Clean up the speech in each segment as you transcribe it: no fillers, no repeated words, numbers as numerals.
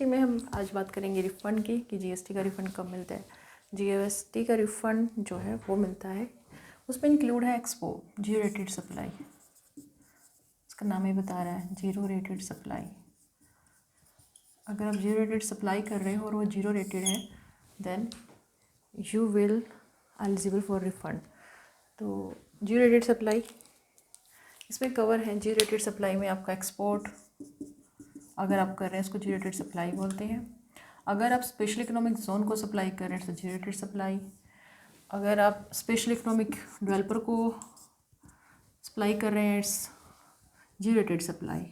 में हम आज बात करेंगे रिफ़ंड की कि जीएसटी का रिफ़ंड कब मिलता है। जीएसटी का रिफ़ंड जो है वो मिलता है, उसमें इंक्लूड है एक्सपोर्ट, जीरो रेटेड सप्लाई। इसका नाम ही बता रहा है जीरो रेटेड सप्लाई। अगर आप जीरो रेटेड सप्लाई कर रहे हो और वो जीरो रेटेड है then you will eligible for refund. तो जीरो रेटेड सप्लाई इसमें कवर है। जीरो रेटेड सप्लाई में आपका एक्सपोर्ट अगर आप कर रहे हैं इसको जीरो रेटेड सप्लाई बोलते हैं। अगर आप स्पेशल इकोनॉमिक जोन को सप्लाई कर रहे हैं तो जीरो रेटेड सप्लाई। अगर आप स्पेशल इकोनॉमिक डेवलपर को सप्लाई कर रहे हैं इट्स जीरो रेटेड सप्लाई।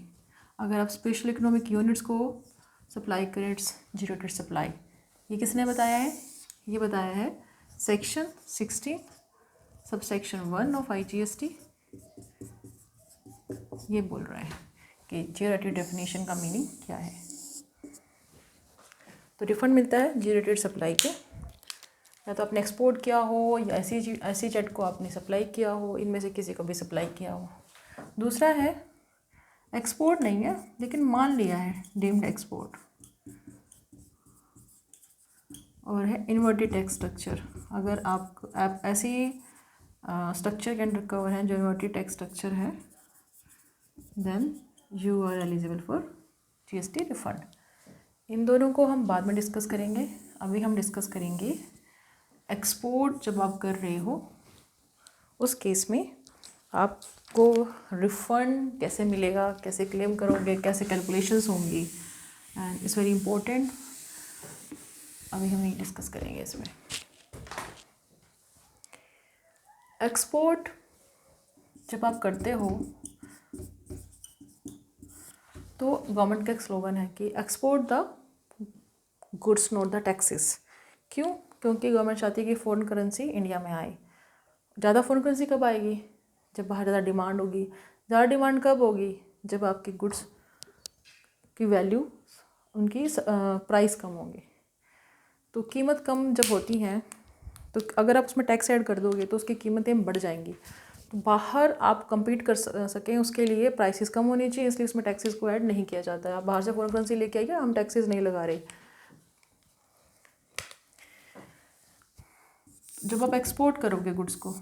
अगर आप स्पेशल इकोनॉमिक यूनिट्स को सप्लाई करें इट्स जीरो रेटेड सप्लाई। ये किसने बताया है? ये बताया है section 16 sub section 1 of IGST। ये बोल रहा है कि जीरो रेटेड डेफिनेशन का मीनिंग क्या है। तो रिफ़ंड मिलता है जीरो रेटेड सप्लाई के, या तो आपने एक्सपोर्ट किया हो या ऐसी जेट को आपने सप्लाई किया हो, इनमें से किसी को भी सप्लाई किया हो। दूसरा है एक्सपोर्ट नहीं है लेकिन मान लिया है डीम्ड एक्सपोर्ट, और है इन्वर्टेड टैक्स स्ट्रक्चर। अगर आप ऐसी स्ट्रक्चर के अंडर कवर हैं जो इन्वर्टेड टैक्स स्ट्रक्चर है then you are eligible for GST refund. इन दोनों को हम बाद में डिस्कस करेंगे। अभी हम डिस्कस करेंगे एक्सपोर्ट जब आप कर रहे हो उस केस में आपको रिफ़ंड कैसे मिलेगा, कैसे क्लेम करोगे, कैसे कैलकुलेशंस होंगी, एंड इट्स वेरी इम्पोर्टेंट। अभी हम ये डिस्कस करेंगे इसमें। एक्सपोर्ट जब आप करते हो तो गवर्नमेंट का एक स्लोगन है कि export the goods not the taxes. क्यों? क्योंकि गवर्नमेंट चाहती है कि फ़ॉरेन करेंसी इंडिया में आए। ज़्यादा फ़ॉरेन करेंसी कब आएगी? जब बाहर ज़्यादा डिमांड होगी। ज़्यादा डिमांड कब होगी? जब आपकी गुड्स की वैल्यू, उनकी प्राइस कम होगी। तो कीमत कम जब होती हैं तो अगर आप उसमें टैक्स ऐड कर दोगे तो उसकी कीमतें बढ़ जाएंगी। तो बाहर आप compete कर सकें उसके लिए प्राइसेस कम होनी चाहिए, इसलिए उसमें टैक्सेस को ऐड नहीं किया जाता है। आप बाहर से फॉरेन करेंसी लेके आइए, हम टैक्सेस नहीं लगा रहे। जब आप एक्सपोर्ट करोगे गुड्स को,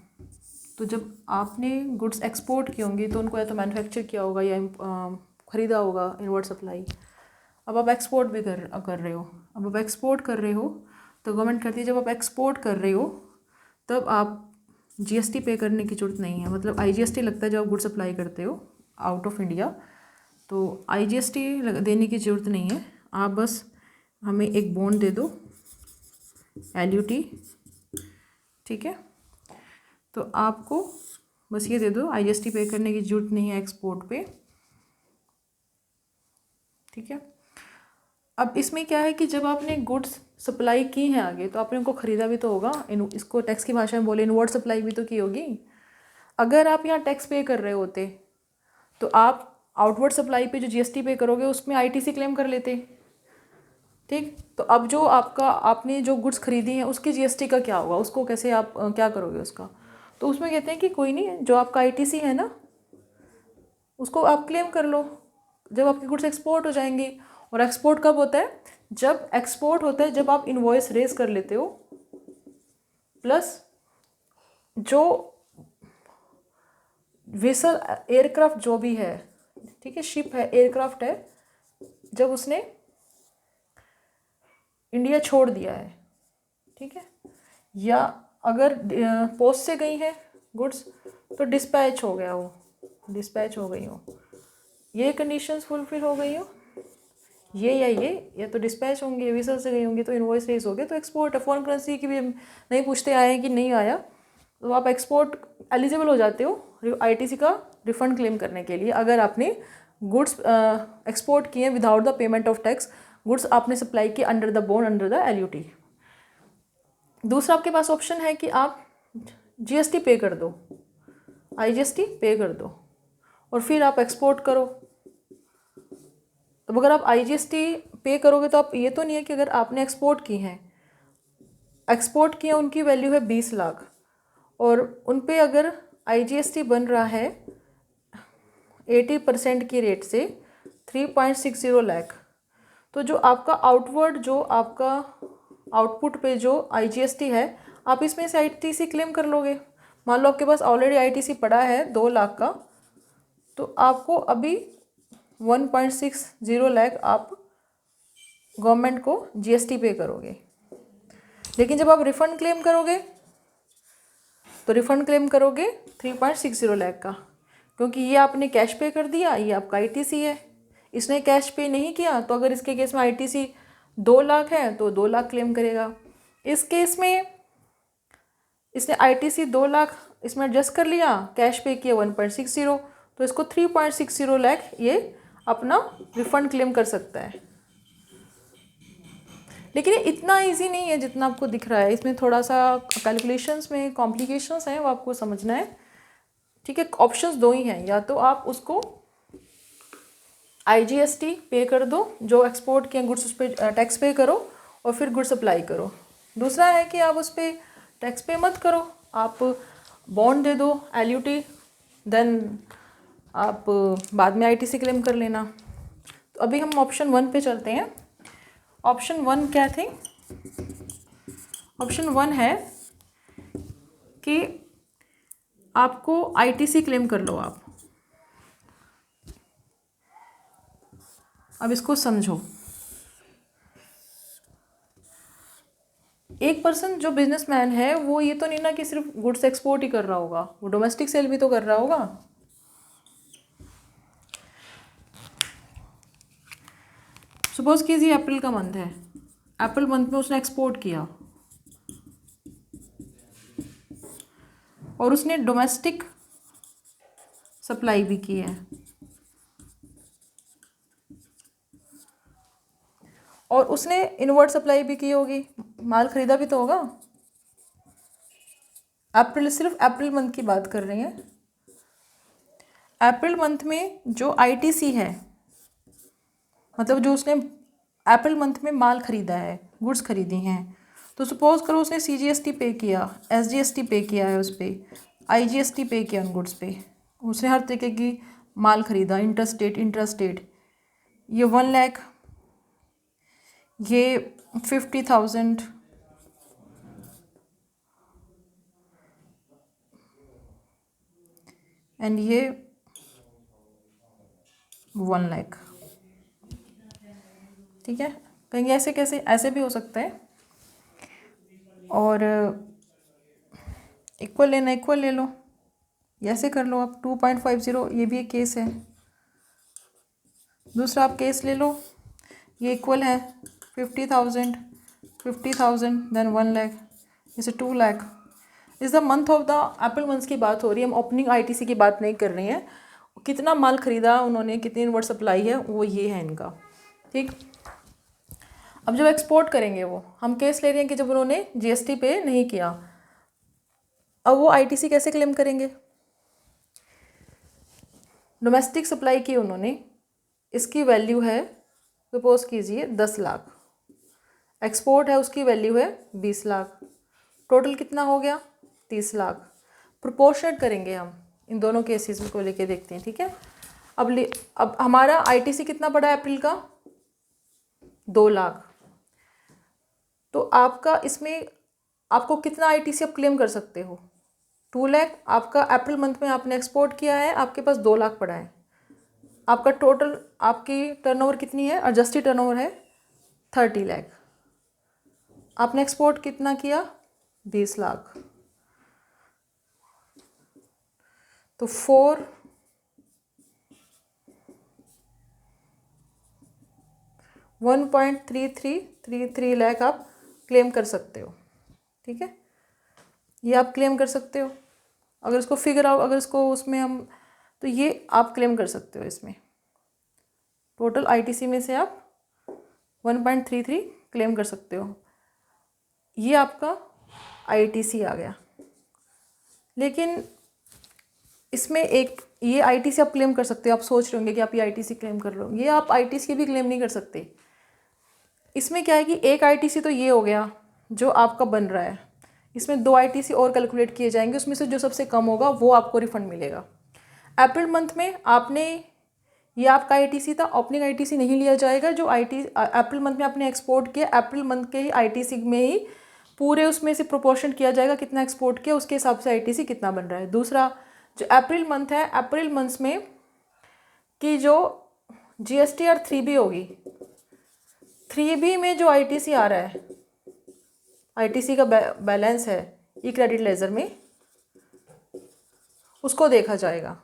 तो जब आपने गुड्स एक्सपोर्ट की होंगी तो उनको या तो मैन्युफैक्चर किया होगा या ख़रीदा होगा इनवर्ड सप्लाई। अब आप एक्सपोर्ट भी कर रहे हो। अब आप एक्सपोर्ट कर रहे हो तो गवर्नमेंट कहती है जब आप एक्सपोर्ट कर रहे हो तब आप GST पे करने की ज़रूरत नहीं है। मतलब IGST लगता है जब आप गुड सप्लाई करते हो आउट ऑफ इंडिया, तो IGST देने की ज़रूरत नहीं है। आप बस हमें एक बॉन्ड दे दो LUT, ठीक है। तो आपको बस ये दे दो, IGST पे करने की ज़रूरत नहीं है एक्सपोर्ट पे, ठीक है। अब इसमें क्या है कि जब आपने गुड्स सप्लाई की हैं आगे तो आपने उनको ख़रीदा भी तो होगा। इसको टैक्स की भाषा में बोले इनवर्ड सप्लाई भी तो की होगी। अगर आप यहाँ टैक्स पे कर रहे होते तो आप आउटवर्ड सप्लाई पे जो GST पे करोगे उसमें ITC क्लेम कर लेते, ठीक। तो अब जो आपने जो गुड्स खरीदी हैं उसकी GST का क्या होगा, उसको कैसे आप क्या करोगे उसका? तो उसमें कहते हैं कि कोई नहीं, जो आपका ITC है ना उसको आप क्लेम कर लो जब आपकी गुड्स एक्सपोर्ट हो जाएंगी। और एक्सपोर्ट कब होता है? जब एक्सपोर्ट होता है जब आप इनवॉइस रेज कर लेते हो, प्लस जो वेसल एयरक्राफ्ट जो भी है, ठीक है, शिप है, एयरक्राफ्ट है, जब उसने इंडिया छोड़ दिया है, ठीक है, या अगर पोस्ट से गई है गुड्स तो डिस्पैच हो गया हो, डिस्पैच हो गई हो, ये कंडीशंस फुलफिल हो गई हो, ये तो डिस्पैच होंगे, वीज़ा से गई होंगी तो इनवॉइस रेज हो गए तो एक्सपोर्ट है। फॉरेन करेंसी की भी नहीं पूछते आए हैं कि नहीं आया, तो आप एक्सपोर्ट एलिजिबल हो जाते हो ITC का रिफ़ंड क्लेम करने के लिए। अगर आपने गुड्स एक्सपोर्ट किए without the payment of tax, goods आपने सप्लाई किए under the bond under the LUT। दूसरा आपके पास ऑप्शन है कि आप GST पे कर दो, IGST पे कर दो और फिर आप एक्सपोर्ट करो। तो अगर आप IGST पे करोगे तो आप ये तो नहीं है कि अगर आपने एक्सपोर्ट की हैं, एक्सपोर्ट किया उनकी वैल्यू है 20 लाख और उन पे अगर IGST बन रहा है 80% की रेट से 3.60 लाख, तो जो आपका आउटवर्ड, जो आपका आउटपुट पे जो IGST है, आप इसमें से ITC क्लेम कर लोगे। मान लो आपके पास ऑलरेडी ITC पड़ा है 2 लाख का, तो आपको अभी 1.60 लाख आप गवर्नमेंट को GST पे करोगे। लेकिन जब आप रिफ़ंड क्लेम करोगे तो रिफ़ंड क्लेम करोगे 3.60 लाख का, क्योंकि ये आपने कैश पे कर दिया, ये आपका ITC है। इसने कैश पे नहीं किया, तो अगर इसके केस में ITC 2 लाख है तो 2 लाख क्लेम करेगा। इस केस में इसने ITC 2 लाख इसमें एडजस्ट कर लिया, कैश पे किया 1.60, तो इसको 3.60 लाख ये अपना रिफ़ंड क्लेम कर सकता है। लेकिन ये इतना इजी नहीं है जितना आपको दिख रहा है, इसमें थोड़ा सा कैलकुलेशंस में कॉम्प्लिकेशंस हैं, वो आपको समझना है। ठीक है, ऑप्शंस 2 ही हैं, या तो आप उसको IGST पे कर दो, जो एक्सपोर्ट किए गुड्स उस पर टैक्स पे करो और फिर गुड्स अप्लाई करो। दूसरा है कि आप उस पर टैक्स पे मत करो, आप बॉन्ड दे दो LUT, देन आप बाद में ITC क्लेम कर लेना। तो अभी हम ऑप्शन 1 पे चलते हैं। ऑप्शन 1 क्या थे? ऑप्शन 1 है कि आपको ITC क्लेम कर लो आप। अब इसको समझो, एक पर्सन जो बिजनेसमैन है वो ये तो नहीं ना कि सिर्फ गुड्स एक्सपोर्ट ही कर रहा होगा, वो डोमेस्टिक सेल भी तो कर रहा होगा। सपोज कीजिए अप्रैल का मंथ है, अप्रैल मंथ में उसने एक्सपोर्ट किया और उसने डोमेस्टिक सप्लाई भी की है, और उसने इनवर्ड सप्लाई भी की होगी, माल खरीदा भी तो होगा। अप्रैल, सिर्फ अप्रैल मंथ की बात कर रहे हैं। अप्रैल मंथ में जो ITC है, मतलब जो उसने अप्रैल मंथ में माल खरीदा है, गुड्स खरीदी हैं, तो सपोज करो उसने CGST पे किया, SGST पे किया है, उस पर IGST पे किया उन गुड्स पे, उसने हर तरीके की माल खरीदा, इंटरस्टेट, ये 1 लाख, ये 50,000, एंड ये 1 लाख। ठीक है, कहेंगे ऐसे कैसे, ऐसे भी हो सकता है, और इक्वल लेना इक्वल ले लो, ऐसे कर लो आप 2.50, ये भी एक केस है। दूसरा आप केस ले लो, ये इक्वल है 50,000 देन 1 लाख, जैसे 2 लाख। इस the month of the April month की बात हो रही है, हम ओपनिंग ITC की बात नहीं कर रहे हैं। कितना माल खरीदा उन्होंने, कितनी इनवर्ड सप्लाई है, वो ये है इनका। ठीक, अब जब एक्सपोर्ट करेंगे, वो हम केस ले रहे हैं कि जब उन्होंने GST पे नहीं किया, अब वो ITC कैसे क्लेम करेंगे? डोमेस्टिक सप्लाई की उन्होंने, इसकी वैल्यू है सपोज कीजिए 10 लाख, एक्सपोर्ट है उसकी वैल्यू है 20 लाख, टोटल कितना हो गया 30 लाख। प्रोपोर्शनेट करेंगे हम इन दोनों केसेस को लेके, देखते हैं। ठीक है, अब हमारा ITC कितना पड़ा है अप्रैल का? 2 लाख। तो आपका इसमें आपको कितना ITC आप क्लेम कर सकते हो? 2 लाख। आपका अप्रैल मंथ में आपने एक्सपोर्ट किया है, आपके पास 2 लाख पड़ा है, आपका टोटल आपकी टर्नओवर कितनी है? एडजस्टेड टर्नओवर है 30 लाख। आपने एक्सपोर्ट कितना किया? 20 लाख। तो 1.3333 लाख आप क्लेम कर सकते हो। ठीक है, ये आप क्लेम कर सकते हो। अगर इसको फिगर आउट, अगर इसको उसमें हम, तो ये आप क्लेम कर सकते हो। इसमें टोटल ITC में से आप 1.33 क्लेम कर सकते हो। ये आपका ITC आ गया। लेकिन इसमें एक ये ITC आप क्लेम कर सकते हो। आप सोच रहे होंगे कि आप ये ITC क्लेम कर रहे हो, ये आप ITC भी क्लेम नहीं कर सकते। इसमें क्या है कि एक ITC तो ये हो गया जो आपका बन रहा है, इसमें 2 ITC और कैलकुलेट किए जाएंगे, उसमें से जो सबसे कम होगा वो आपको रिफंड मिलेगा। अप्रैल मंथ में आपने ये आपका आईटीसी था, ओपनिंग आईटीसी नहीं लिया जाएगा। जो अप्रैल मंथ में आपने एक्सपोर्ट किया, अप्रैल मंथ के ही आईटीसी में ही पूरे उसमें से प्रोपोर्शन किया जाएगा, कितना एक्सपोर्ट किया उसके हिसाब से आईटीसी कितना बन रहा है। दूसरा जो अप्रैल मंथ है, अप्रैल मंथ में की जो जीएसटीआर 3B होगी, 3B में जो आईटीसी आ रहा है, आईटीसी का बैलेंस है ई क्रेडिट लेजर में, उसको देखा जाएगा।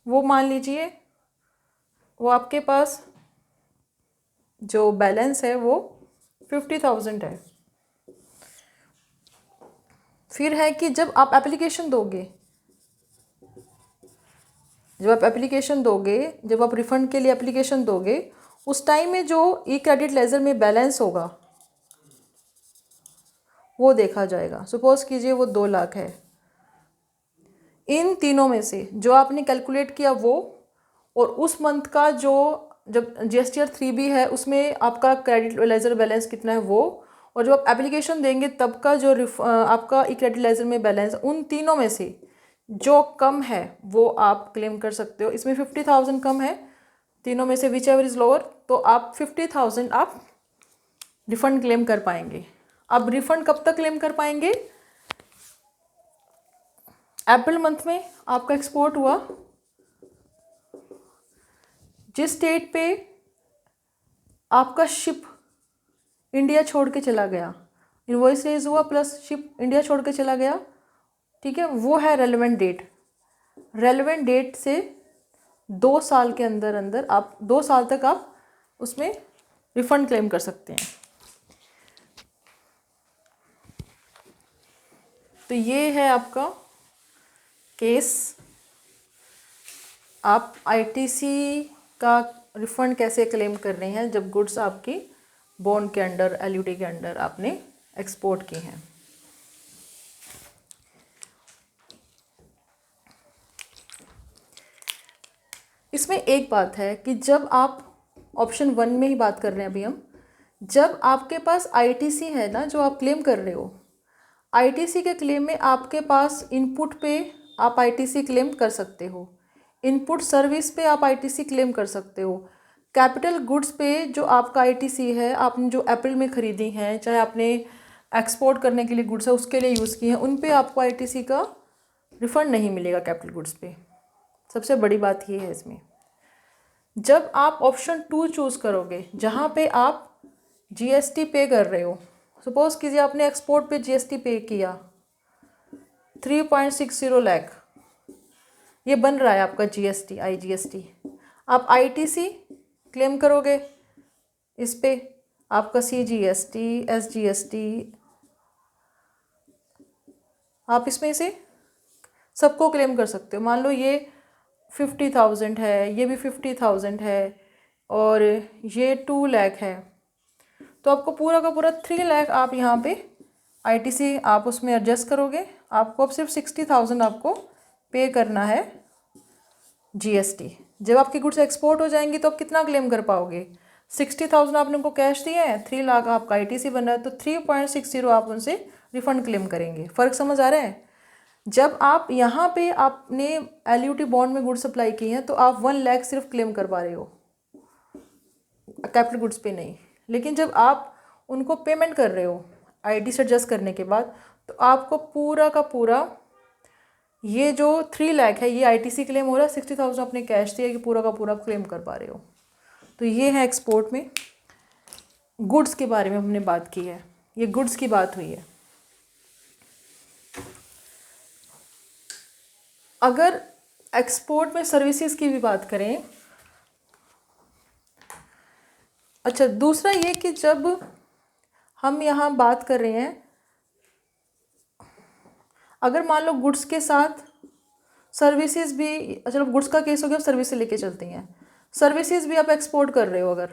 वो मान लीजिए वो आपके पास जो बैलेंस है वो 50,000 है। फिर है कि जब आप एप्लीकेशन दोगे, जब आप रिफ़ंड के लिए एप्लीकेशन दोगे, उस टाइम में जो ई क्रेडिट लेजर में बैलेंस होगा वो देखा जाएगा। सपोज़ कीजिए वो 2 लाख है, इन तीनों में से जो आपने कैलकुलेट किया वो, और उस मंथ का जो जब जीएसटीआर 3B है उसमें आपका क्रेडिट लेजर बैलेंस कितना है वो, और जब आप एप्लीकेशन देंगे तब का जो आपका ई क्रेडिट लेजर में बैलेंस, उन तीनों में से जो कम है वो आप क्लेम कर सकते हो। इसमें 50,000 कम है, तीनों में से विच एवर इज़ लोअर, तो आप 50,000 आप रिफ़ंड क्लेम कर पाएंगे। अब रिफ़ंड कब तक क्लेम कर पाएंगे? अप्रैल मंथ में आपका एक्सपोर्ट हुआ, जिस स्टेट पे आपका शिप इंडिया छोड़ के चला गया, इनवॉइस रेज हुआ प्लस शिप इंडिया छोड़ के चला गया, ठीक है, वो है रेलेवेंट डेट। रेलेवेंट डेट से 2 साल के अंदर अंदर आप 2 साल तक आप उसमें रिफ़ंड क्लेम कर सकते हैं। तो ये है आपका केस। आप आईटीसी का रिफ़ंड कैसे क्लेम कर रहे हैं जब गुड्स आपकी बॉन्ड के अंडर, एलयूटी के अंडर आपने एक्सपोर्ट की हैं। इसमें एक बात है कि जब आप ऑप्शन 1 में ही बात कर रहे हैं अभी हम, जब आपके पास आईटीसी है ना, जो आप क्लेम कर रहे हो, आईटीसी के क्लेम में आपके पास इनपुट पे आप आईटीसी क्लेम कर सकते हो, इनपुट सर्विस पे आप आईटीसी क्लेम कर सकते हो, कैपिटल गुड्स पे जो आपका आईटीसी है, आपने जो अप्रैल में ख़रीदी हैं, चाहे आपने एक्सपोर्ट करने के लिए गुड्स है उसके लिए यूज़ की हैं, उन पे आपको आईटीसी का रिफ़ंड नहीं मिलेगा कैपिटल गुड्स पे। सबसे बड़ी बात ये है इसमें। जब आप ऑप्शन 2 चूज़ करोगे जहाँ पे आप जीएसटी पे कर रहे हो, सपोज़ कीजिए आपने एक्सपोर्ट पे जीएसटी पे किया 3.60 लाख, ये बन रहा है आपका जीएसटी, आईजीएसटी। आप आईटीसी क्लेम करोगे, इस पे आपका सीजीएसटी, एसजीएसटी, आप इसमें से सबको क्लेम कर सकते हो। मान लो ये 50,000 है, ये भी 50,000 है, और ये 2 लाख है, तो आपको पूरा का पूरा 3 लाख आप यहाँ पे आईटीसी आप उसमें एडजस्ट करोगे। आपको अब सिर्फ 60,000 आपको पे करना है जीएसटी। जब आपकी गुड्स एक्सपोर्ट हो जाएंगी तो आप कितना क्लेम कर पाओगे? 60,000 आपने उनको कैश दिया है, 3 लाख आपका आईटीसी बन रहा है, तो 3.60 आप उनसे रिफ़ंड क्लेम करेंगे। फ़र्क समझ आ रहा है? जब आप यहाँ पे आपने एलयूटी बॉन्ड में गुड्स सप्लाई की हैं तो आप 1 लाख सिर्फ क्लेम कर पा रहे हो, कैपिटल गुड्स पे नहीं। लेकिन जब आप उनको पेमेंट कर रहे हो आईटी से एडजस्ट करने के बाद, तो आपको पूरा का पूरा ये जो 3 लाख है ये आईटीसी क्लेम हो रहा है, 60,000 आपने कैश दिया कि पूरा का पूरा क्लेम कर पा रहे हो। तो ये है एक्सपोर्ट में गुड्स के बारे में हमने बात की है, ये गुड्स की बात हुई है। अगर एक्सपोर्ट में सर्विसेज की भी बात करें, अच्छा दूसरा ये कि जब हम यहाँ बात कर रहे हैं, अगर मान लो गुड्स के साथ सर्विसेज भी, चलो गुड्स का केस हो गया, सर्विसेज लेके चलती हैं, सर्विसेज भी आप एक्सपोर्ट कर रहे हो, अगर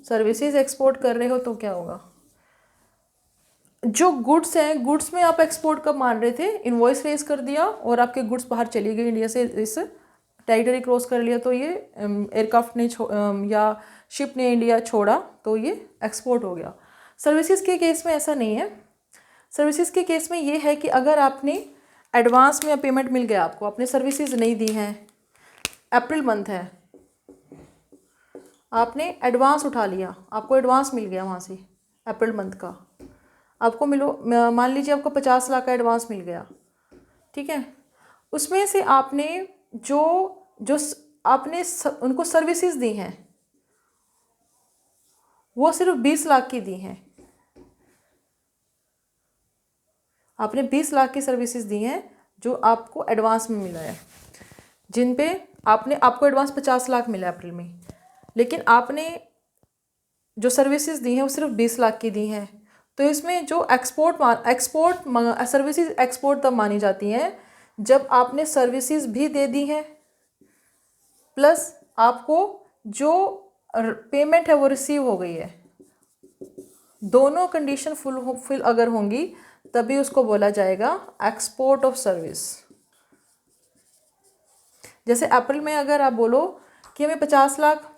सर्विसेज एक्सपोर्ट कर रहे हो तो क्या होगा? जो गुड्स हैं, गुड्स में आप एक्सपोर्ट कब मान रहे थे? इनवॉइस रेज कर दिया और आपके गुड्स बाहर चली गई इंडिया से, इस टेरिटरी क्रॉस कर लिया तो ये एयरक्राफ्ट ने या शिप ने इंडिया छोड़ा तो ये एक्सपोर्ट हो गया। सर्विसेज के केस में ऐसा नहीं है। सर्विसेज के केस में ये है कि अगर आपने एडवांस में पेमेंट मिल गया, आपको आपने सर्विसेज नहीं दी हैं, अप्रैल मंथ है, आपने एडवांस उठा लिया, आपको एडवांस मिल गया वहाँ से अप्रैल मंथ का, आपको मान लीजिए आपको 50 लाख का एडवांस मिल गया, ठीक है। उसमें से आपने जो जो आपने उनको सर्विसेज दी हैं वो सिर्फ 20 लाख की दी हैं, आपने 20 लाख की सर्विसेज दी हैं जो आपको एडवांस में मिला है, जिन पे आपको एडवांस 50 लाख मिला अप्रैल में, लेकिन आपने जो सर्विसेज दी हैं वो सिर्फ 20 लाख की दी हैं। तो इसमें जो सर्विसेज एक्सपोर्ट तब मानी जाती हैं जब आपने सर्विसेज भी दे दी हैं प्लस आपको जो पेमेंट है वो रिसीव हो गई है। दोनों कंडीशन फुल अगर होंगी तभी उसको बोला जाएगा एक्सपोर्ट ऑफ सर्विस। जैसे अप्रैल में अगर आप बोलो कि हमें 50 लाख